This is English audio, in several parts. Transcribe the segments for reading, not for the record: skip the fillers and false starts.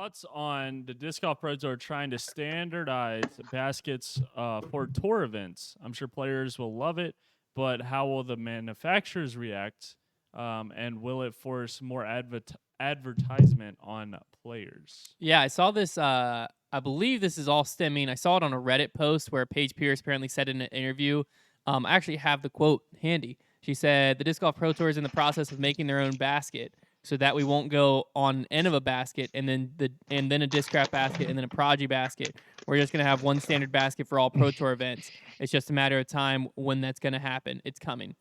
thoughts on the Disc Golf Pro Tour trying to standardize baskets for tour events? I'm sure players will love it, but how will the manufacturers react? And will it force more advertisement on players? Yeah, I saw this. I believe this is all stemming. I saw it on a Reddit post where Paige Pierce apparently said in an interview. I actually have the quote handy. She said, "The Disc Golf Pro Tour is in the process of making their own basket, so that we won't go on an end of a basket and then a Discraft basket and then a Prodigy basket. We're just gonna have one standard basket for all Pro Tour events. It's just a matter of time when that's gonna happen. It's coming."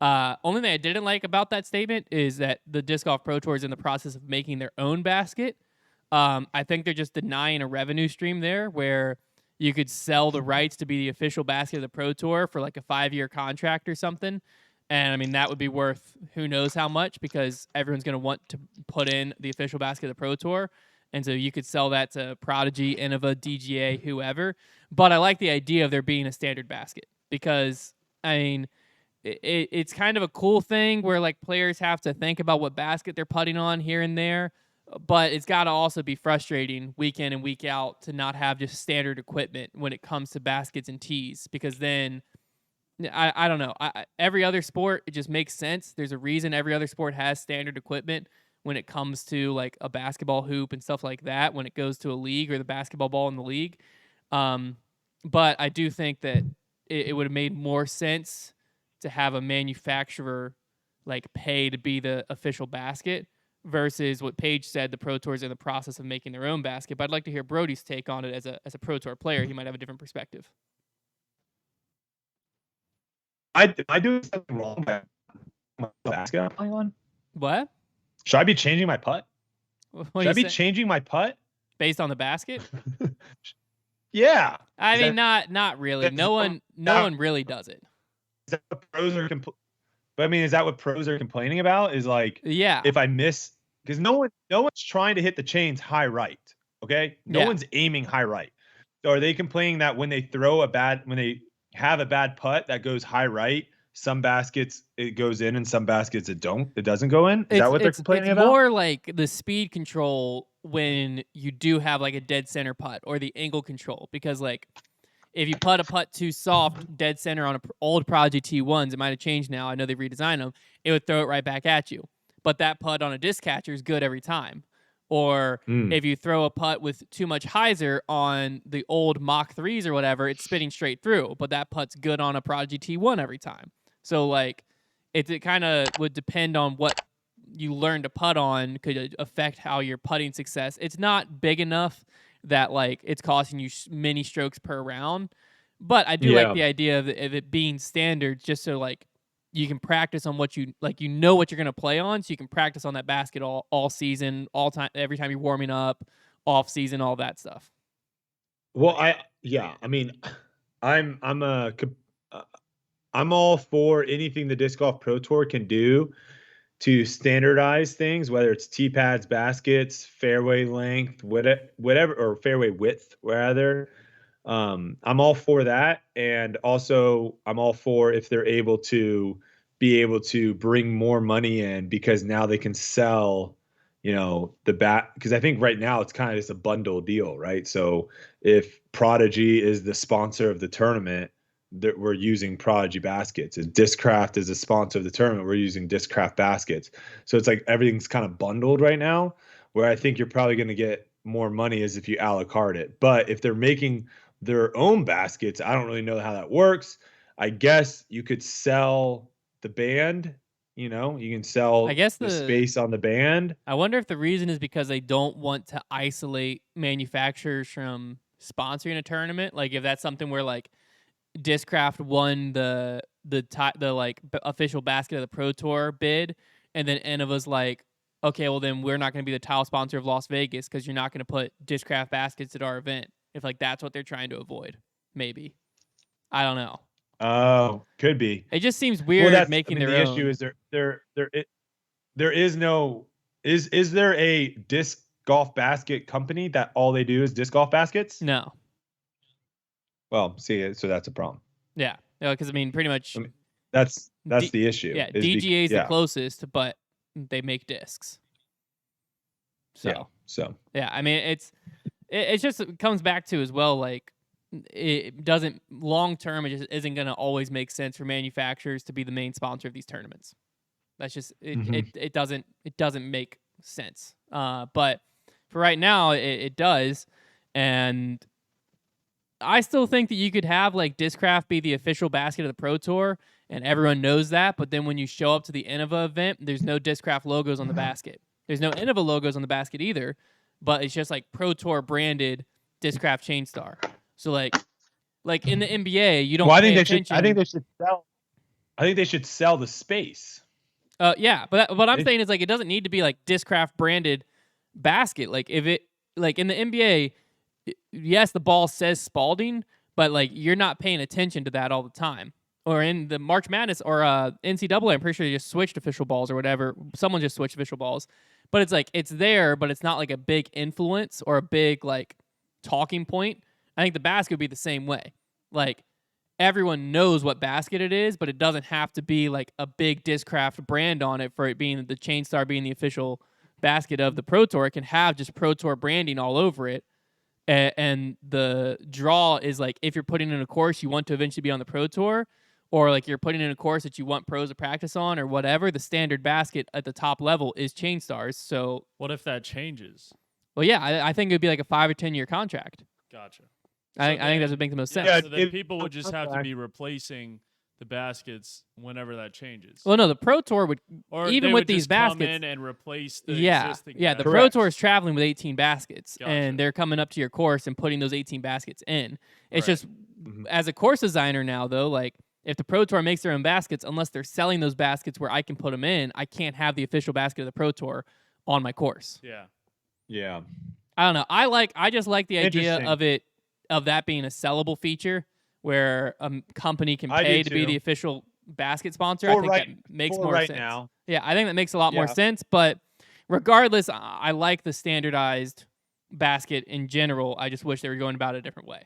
Only thing I didn't like about that statement is that the Disc Golf Pro Tour is in the process of making their own basket. I think they're just denying a revenue stream there where you could sell the rights to be the official basket of the Pro Tour for like a 5-year contract or something. And I mean, that would be worth who knows how much because everyone's going to want to put in the official basket of the Pro Tour. And so you could sell that to Prodigy, Innova, DGA, whoever. But I like the idea of there being a standard basket because, I mean, it's kind of a cool thing where like players have to think about what basket they're putting on here and there. But it's got to also be frustrating week in and week out to not have just standard equipment when it comes to baskets and tees because then I don't know. Every other sport, it just makes sense. There's a reason every other sport has standard equipment when it comes to like a basketball hoop and stuff like that when it goes to a league or the basketball ball in the league. But I do think that it would have made more sense to have a manufacturer like pay to be the official basket versus what Paige said, the Pro Tour is in the process of making their own basket. But I'd like to hear Brody's take on it as a Pro Tour player. He might have a different perspective. Am I doing something wrong by my basket I'm playing on? What? Should I be changing my putt? Should I be changing my putt? Based on the basket? Yeah. I mean, not really. No one really does it. Is that what pros are but I mean, is that what pros are complaining about? Is like, yeah, if I miss, because no one's trying to hit the chains high right. Okay, no one's aiming high right. So are they complaining that when they have a bad putt that goes high right, some baskets it goes in and some baskets it doesn't go in? Is that what they're complaining about? It's more like the speed control when you do have like a dead center putt or the angle control because like if you putt a putt too soft, dead center on an old Prodigy T1s, it might have changed now. I know they've redesigned them. It would throw it right back at you. But that putt on a disc catcher is good every time. Or if you throw a putt with too much hyzer on the old Mach 3s or whatever, it's spinning straight through. But that putt's good on a Prodigy T1 every time. So, like, it kind of would depend on what you learn to putt on could affect how your putting success. It's not big enough that like it's costing you many strokes per round, but I do like the idea of it being standard, just so like you can practice on what you like. You know what you're gonna play on, so you can practice on that basket all season, all time, every time you're warming up, off season, all that stuff. Well, I mean, I'm all for anything the Disc Golf Pro Tour can do to standardize things, whether it's tee pads, baskets, fairway length, whatever, or fairway width, rather. I'm all for that. And also I'm all for if they're able to bring more money in because now they can sell, because I think right now it's kind of just a bundle deal, right? So if Prodigy is the sponsor of the tournament, that we're using Prodigy baskets. As Discraft is a sponsor of the tournament, we're using Discraft baskets. So it's like everything's kind of bundled right now, where I think you're probably going to get more money as if you a la carte it. But if they're making their own baskets, I don't really know how that works. I guess you could sell the band. You can sell the space on the band. I wonder if the reason is because they don't want to isolate manufacturers from sponsoring a tournament. Like if that's something where like Discraft won the like official basket of the Pro Tour bid, and then Innova's like, okay, well then we're not going to be the tile sponsor of Las Vegas because you're not going to put Discraft baskets at our event. If like that's what they're trying to avoid, maybe. I don't know. Oh, could be. It just seems weird making their own. The issue is there is no is there a disc golf basket company that all they do is disc golf baskets? No. Well, see, so that's a problem. Yeah, because I mean, pretty much. That's the issue. Yeah, DGA is the closest, but they make discs. So So Yeah, I mean, it just comes back to as well, like, it doesn't long term. It just isn't going to always make sense for manufacturers to be the main sponsor of these tournaments. That's just it doesn't make sense. But for right now, it does, and I still think that you could have like Discraft be the official basket of the Pro Tour, and everyone knows that. But then when you show up to the Innova event, there's no Discraft logos on the basket. There's no Innova logos on the basket either, but it's just like Pro Tour branded Discraft Chain Star. So like in the NBA, you don't well, pay attention. I think they should sell. I think they should sell the space. Yeah, but what I'm saying is like it doesn't need to be like Discraft branded basket. Like if it like in the NBA, yes, the ball says Spalding, but like you're not paying attention to that all the time. Or in the March Madness or NCAA, I'm pretty sure they just switched official balls or whatever. Someone just switched official balls, but it's like it's there, but it's not like a big influence or a big like talking point. I think the basket would be the same way. Like everyone knows what basket it is, but it doesn't have to be like a big Discraft brand on it for it being the Chain Star being the official basket of the Pro Tour. It can have just Pro Tour branding all over it. And the draw is like if you're putting in a course you want to eventually be on the Pro Tour, or like you're putting in a course that you want pros to practice on or whatever, the standard basket at the top level is Chain Stars. So what if that changes? Well, yeah, I think it would be like a 5 or 10 year contract. Gotcha. I think that would make the most sense. Yeah, so then people would just have to be replacing the baskets whenever that changes. Well, no, the Pro Tour would, or even they with would these just come baskets, in and replace the yeah, existing the baskets. Pro Tour is traveling with 18 baskets, Gotcha. and they're coming up to your course and putting those 18 baskets in. It's Right. just as a course designer now, though, like if the Pro Tour makes their own baskets, unless they're selling those baskets where I can put them in, I can't have the official basket of the Pro Tour on my course. Yeah. Yeah. I don't know. I just like the idea Interesting. of that being a sellable feature where a company can I pay do to be too. the official basket sponsor. For I think right- that makes for more right sense. now. Yeah, I think that makes a lot more Yeah. sense. But regardless, I like the standardized basket in general. I just wish they were going about it a different way.